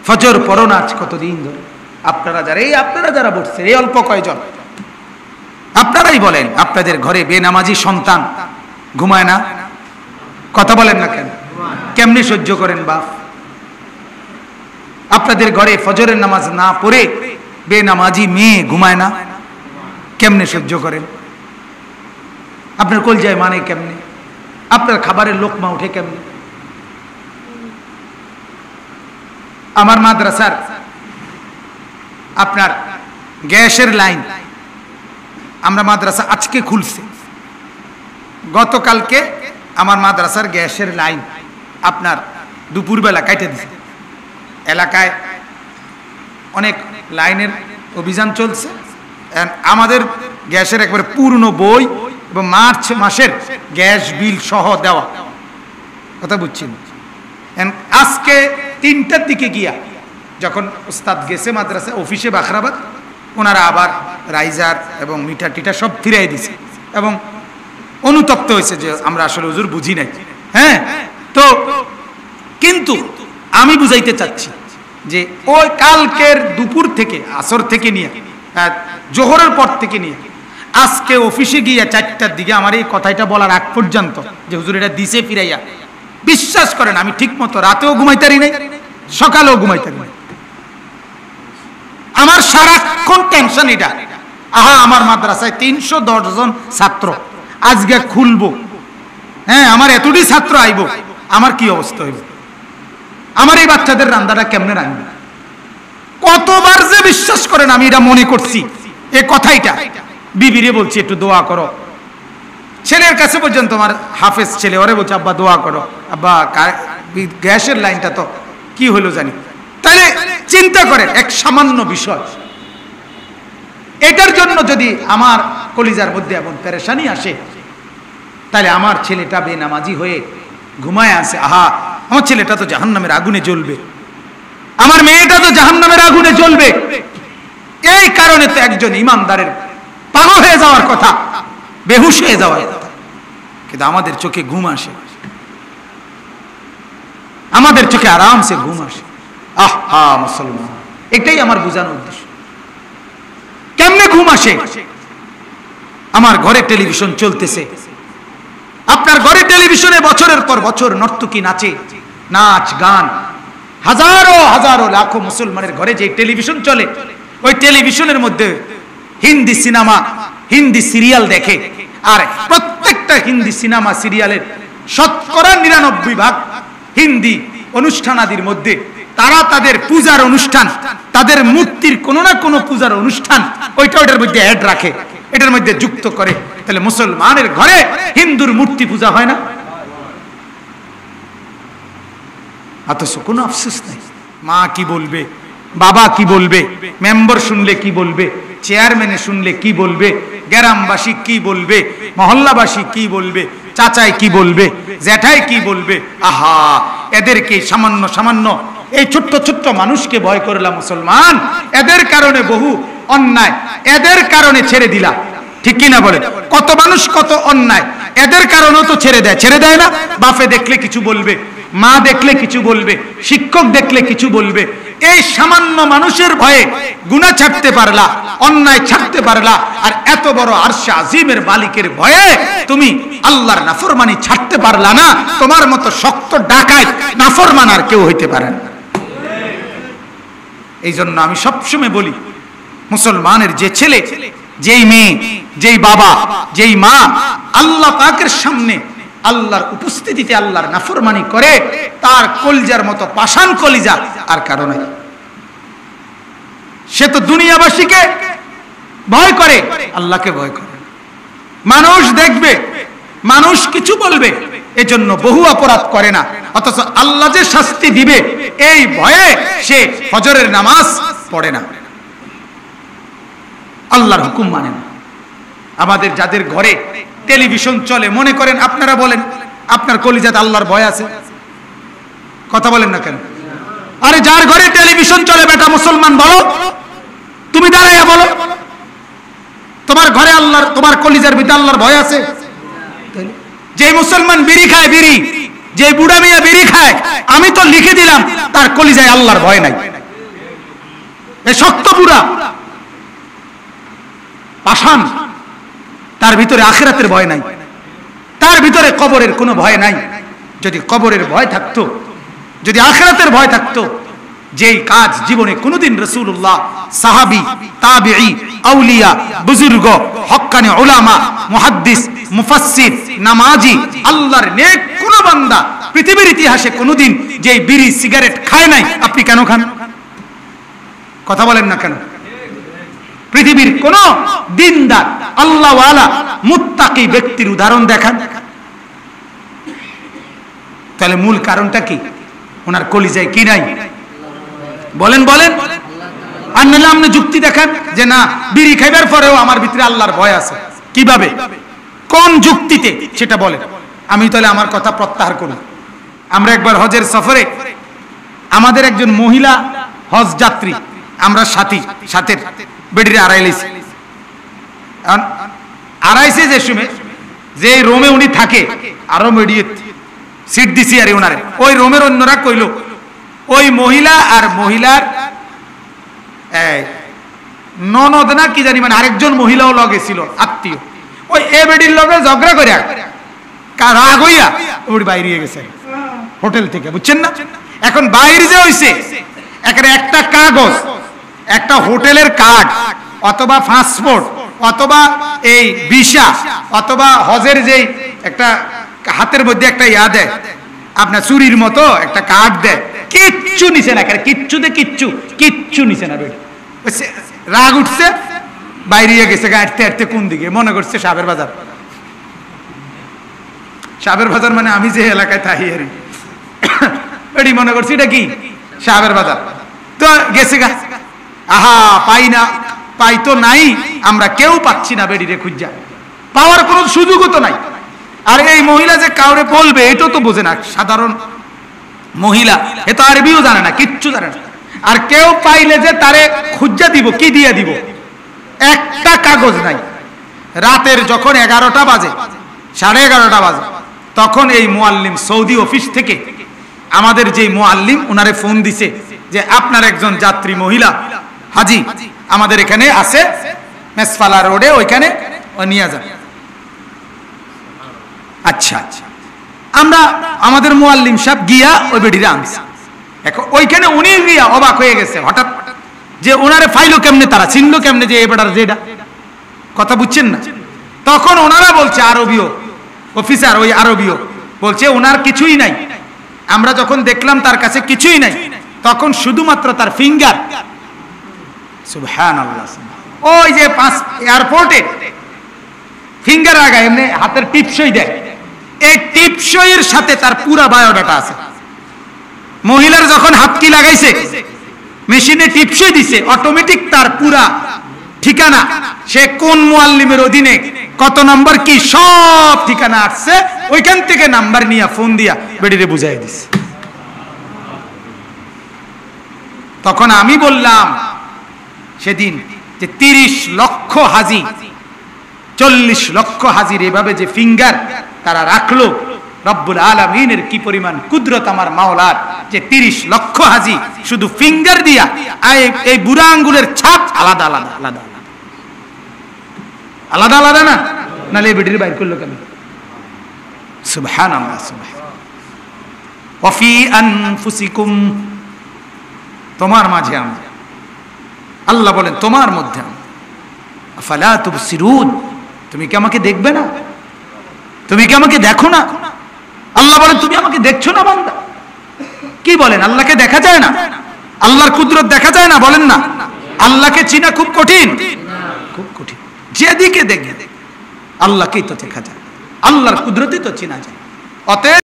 ফজর পড়ো না আজ কতদিন ধরে? আপনারা যারা বসছেন, এই অল্প কয়জন, আপনারাই বলেন আপনাদের ঘরে বেনামাজি সন্তান ঘুমায় না? কথা বলেন না কেন? কেমনে সহ্য করেন বাপ? আপনাদের ঘরে ফজরের নামাজ না পড়ে বেনামাজি মেয়ে ঘুমায় না? কেমনে সহ্য করেন? আপনার কলজায় মানে কেমনে? আপনার খাবারের লোকমা উঠে কেমনে? আমার মাদ্রাসার আপনার গ্যাসের লাইন, আমরা মাদ্রাসা আজকে খুলছে, গতকালকে আমার মাদ্রাসার গ্যাসের লাইন আপনার দুপুরবেলা কাটে দিছে। এলাকায় অনেক লাইনের অভিযান চলছে, আমাদের গ্যাসের একবারে পূর্ণ বই এবং মার্চ মাসের গ্যাস বিল সহ দেওয়া, কথা বুঝছেন? আজকে 3টার দিকে গিয়া যখন উস্তাদ গেছে মাদ্রাসা অফিসে বাখরাবাদ, ওনারা আবার রাইজার এবং মিটার টিটার সব ফিরাই দিছে এবং অনুতপ্ত হয়েছে যে আমরা আসলে হুজুর বুঝি নাই। হ্যাঁ, তো কিন্তু আমি বুঝাইতে চাচ্ছি যে ওই কালকের দুপুর থেকে আসর থেকে নিয়ে জোহরের পর থেকে নিয়ে আজকে অফিসে গিয়ে 4টার দিকে আমার এই কথাটা বলার আগ পর্যন্ত যে হুজুর এটা দিছে ফিরাইয়া, বিশ্বাস করেন আমি ঠিক মতো রাতেও ঘুমাইতারি নাই, সকালেও ঘুমাইতারি নাই। আমার সারাক্ষণ টেনশন এটা, আহা আমার মাদ্রাসায় 310 জন ছাত্র আজকে খুলবো, হ্যাঁ আমার এতটি ছাত্র আইব, আমার কি অবস্থা হইব? আমার এই বাচ্চাদের রান্নাটা কেমনে রান্না? কতবার যে বিশ্বাস করেন আমি এটা মনে করছি, এই কথাইটা বিবিরে বলছি একটু দোয়া করো, ছেলের কাছে পর্যন্ত আমার হাফেজ ছেলে ওরে বলছে আব্বা দোয়া করো, আব্বা গ্যাসের লাইনটা তো কি হলো জানি। তাহলে চিন্তা করেন এক সামান্য বিষয়, এটার জন্য যদি আমার কলিজার মধ্যে এমন পেরেশানি আসে, তাহলে আমার ছেলেটা বেনামাজি হয়ে ঘুমায় আছে, আহা আমার ছেলেটা তো জাহান্নামের আগুনে জ্বলবে, আমার মেয়েটা তো জাহান্নামের আগুনে জ্বলবে। এই কারণে তো একজন ইমানদারের পাগল হয়ে যাওয়ার কথা, বেহুশ হয়ে যাওয়ার কথা, কিন্তু আমাদের চোখে ঘুম আসে, আমাদের চোখে আরামসে ঘুম আসে। আহা মুসলমান, এটাই আমার বোঝানোর উদ্দেশ্য। কেমনে ঘুম আসে? আমার ঘরে টেলিভিশন চলতেছে, আপনার ঘরে টেলিভিশনে বছরের পর বছর নর্তকী নাচে, নাচ গান, হাজারো হাজারো লাখো মুসলমানের ঘরে যে টেলিভিশন চলে, ওই টেলিভিশনের মধ্যে হিন্দি সিনেমা, হিন্দি সিরিয়াল দেখে, আর প্রত্যেকটা হিন্দি সিনেমা সিরিয়ালের 99% হিন্দি অনুষ্ঠানাদির মধ্যে তারা তাদের পূজার অনুষ্ঠান, তাদের মূর্তির কোনো না কোনো পূজার অনুষ্ঠান ওইটার মধ্যে অ্যাড রাখে, এটার মধ্যে যুক্ত করে। তাহলে মুসলমানের ঘরে হিন্দুর মূর্তি পূজা হয় না? অথচ কোনো আফসোস নাই। মা কি বলবে, বাবা কি বলবে, মেম্বার শুনলে কি বলবে, চেয়ারম্যানে শুনলে কি বলবে, গ্রামবাসী কি বলবে, মহল্লাবাসী কি বলবে, চাচাই কি বলবে, জ্যাঠাই কি বলবে। আহা, এদেরকে সামান্য সামান্য এই ছোট্ট ছোট্ট মানুষকে ভয় করলাম মুসলমান, এদের কারণে বহু অন্যায়, এদের কারণে ছেড়ে দিলা, ঠিক কিনা বলে? কত মানুষ কত অন্যায়, এদের কারণেও তো ছেড়ে দেয় না? বাপে দেখলে কিছু বলবে, মা দেখলে কিছু বলবে, শিক্ষক দেখলে কিছু বলবে। এই সামান্য মানুষের ভয়ে গুনাহ ছাড়তে পারলা, অন্যায় ছাড়তে পারলা, আর এত বড় আরশে আজিমের মালিকের ভয়ে তুমি আল্লাহর নাফরমানি ছাড়তে পারলা না। তোমার মতো শক্ত ডাকাত নাফরমান আর কেউ হইতে পারে না। এই জন্য আমি সবসময় বলি, মুসলমানের যে ছেলে, যেই মেয়ে, যেই বাবা, যেই মা আল্লাহ পাকের সামনে আল্লাহর উপস্থিতিতে আল্লাহর নাফরমানি করে, তার কলিজার মতো পাষাণ কলিজা আর কারো নাই। সে তো দুনিয়াবাসীকে ভয় করে, আল্লাহকে ভয় করে। মানুষ দেখবে, মানুষ কিছু বলবে, এজন্য বহু অপরাধ করে না, অথচ আল্লাহ যে শাস্তি দিবে এই ভয়ে সে ফজরের নামাজ পড়ে না, আল্লাহর হুকুম মানে না। আমাদের যাদের ঘরে টেলিভিশন চলে, মনে করেন আপনারা বলেন আপনার কলিজাতে আল্লাহর ভয় আছে? কথা বলেন না কেন? আরে যার ঘরে টেলিভিশন চলে বেটা মুসলমান, বলো, তুমি দাঁড়াইয়া বলো, তোমার ঘরে আল্লাহর, তোমার কলিজার ভিতরে আল্লাহর ভয় আছে? যে মুসলমান বিড়ি খায়, বিড়ি, যে বুড়া মিয়া বিড়ি খায়, আমি তো লিখে দিলাম তার কলিজায় আল্লাহর ভয় নাই। এই শক্ত পুরা পাষাণ, তার ভিতরে আখিরাতের ভয় নাই, তার ভিতরে কবরের কোনো ভয় নাই। যদি কবরের ভয় থাকতো, যদি আখিরাতের ভয় থাকতো, যেই কাজ জীবনে কোনোদিন রাসূলুল্লাহ, সাহাবী, তাবিঈ, আউলিয়া, বুজুর্গ, হক্কানি উলামা, মুহাদ্দিস, মুফাসসির, নামাজি, আল্লাহর নেক কোন বান্দা পৃথিবীর ইতিহাসে কোনোদিন যেই বিড়ি সিগারেট খায় নাই, আপনি কেন খান? কথা বলেন না কেন? পৃথিবীর কোন দিনদার আল্লাহওয়ালা মুত্তাকি ব্যক্তির উদাহরণ দেখান। তাহলে মূল কারণটা কি? ওনার কলিজায় কি নাই? বলেন বলেন। আর নাহলে আপনি যুক্তি দেখান যে না, বিড়ি খাইবার পরেও আমার ভিতরে আল্লাহর ভয় আছে। কিভাবে, কোন যুক্তিতে সেটা বলেন। আমি তাহলে আমার কথা প্রত্যাহার করি। আমরা একবার হজের সফরে আমাদের একজন মহিলা হজ যাত্রী, আমরা সাথের বেডিরে আড়াইছে যে সময় যে রোমে উনি থাকে, আরো মেডিয়েট সিট দিছি আর ওনারে, ওই রোমের অন্যরা কইল ওই মহিলা আর মহিলার ননদ না কি জানি, মানে আরেকজন মহিলাও লগে ছিল আত্মীয়, ওই এ বেডির লগে ঝগড়া করে রাগ হইয়া ওই বাইরে গেছে হোটেল থেকে, বুঝছেন না? এখন বাইরে যে হইছে একটা কাগজ, একটা হোটেলের কার্ড অথবা পাসপোর্ট অথবা এই ভিসা অথবা হজের যেই একটা হাতের মধ্যে একটা ইয়া দেয়, আপনার চুরির মতো একটা কার্ড দেয়, কিচ্ছু নিছে না, কিচ্ছু নিছে না। রাগ উঠছে, বাইরে গেছে হাঁটতে হাঁটতে কোন দিকে, মনে করছে সাবের বাজার। সাবের বাজার মানে আমি যে এলাকায় থাকি আর এটি মনে করছি এটা কি সাবের বাজার। তো গেছে গা, আহা পাই না, পাই তো নাই, আমরা কেউ পাচ্ছি না বেডিরে খুঁজা, পাওয়ার কোনো সুযোগও তো নাই। আর এই মহিলা যে কাউরে বলবে এটা তো বোঝে না, সাধারণ মহিলা, এ তো আরবিও জানে না, কিচ্ছু জানে না। আর কেউ পাইলে যে তারে খুঁজা দিব, কি দিয়ে দিব, একটা কাগজ নাই। রাতের যখন 11টা বাজে, 11:30 বাজে, তখন এই মুআল্লিম সৌদি অফিস থেকে আমাদের যে মুআল্লিম ওনারে ফোন দিছে যে আপনার একজন যাত্রী মহিলা হাজি আমাদের এখানে আছে, মেসফালা রোডে, ওইখানে নিয়ে যান। আচ্ছা, আমরা আমাদের মুআল্লিম সাহেব গিয়া ওই বেডিরে আনছি। এখন ওইখানে উনি গিয়া অবাক হয়ে গেছে হঠাৎ যে ওনারে ফাইলো কেমনে, তারা চিনলো কেমনে যে এবারে যেটা কথা বুঝছেন না। তখন ওনারা বলছে, আরবীয় অফিসার, ওই আরবীয় বলছে ওনার কিছুই নাই। আমরা যখন দেখলাম তার কাছে কিছুই নাই, তখন শুধুমাত্র তার ফিঙ্গার, সুবহানাল্লাহ, ওই যে এয়ারপোর্টে ফিঙ্গার আগায় এমনি হাতের টিপসই দেয়, এই টিপসইয়ের সাথে তার পুরা বায়োডাটা আছে। মহিলার যখন হাতকি লাগাইছে, মেশিনে টিপসই দিছে, অটোমেটিক তার পুরা ঠিকানা, সে কোন মুআল্লিমের অধীনে কত নাম্বার কি সব ঠিকানা আসছে, ওইখান থেকে নাম্বার নিয়ে ফোন দিয়া বেডিরে বুঝাই দিছে। তখন আমি বললাম সেদিন যে 30 লক্ষ হাজি, 40 লক্ষ হাজির এভাবে যে ফিঙ্গার তারা রাখলো, রব্বুল আলামিনের কি পরিমাণ কুদরত আমার মাওলার, যে 30 লক্ষ হাজি শুধু ফিঙ্গার দিয়া, এই বুড়া আঙ্গুলের ছাপ আলাদা আলাদা আলাদা আলাদা আলাদা না, নালে বেডির বাইর করলো কেন? সুবহানাল্লাহ, সুবহানাল্লাহ। ওয়া ফি আনফুসিকুম, তোমার মাঝে আমি, আল্লাহ বলেন তোমার মধ্যে আমি, আফালা তুবসিরুন, তুমি কি আমাকে দেখবে না? তুমি কি আমাকে দেখো না? আল্লাহ বলেন তুমি আমাকে দেখছো না বান্দা? কি বলেন, আল্লাহকে দেখা যায় না? আল্লাহর কুদরত দেখা যায় না? বলেন না। আল্লাহকে চিনা খুব কঠিন, খুব কঠিন। যেদিকে দেখে আল্লাহকেই তো দেখা যায়, আল্লাহর কুদরতই তো চেনা যায়। অতএব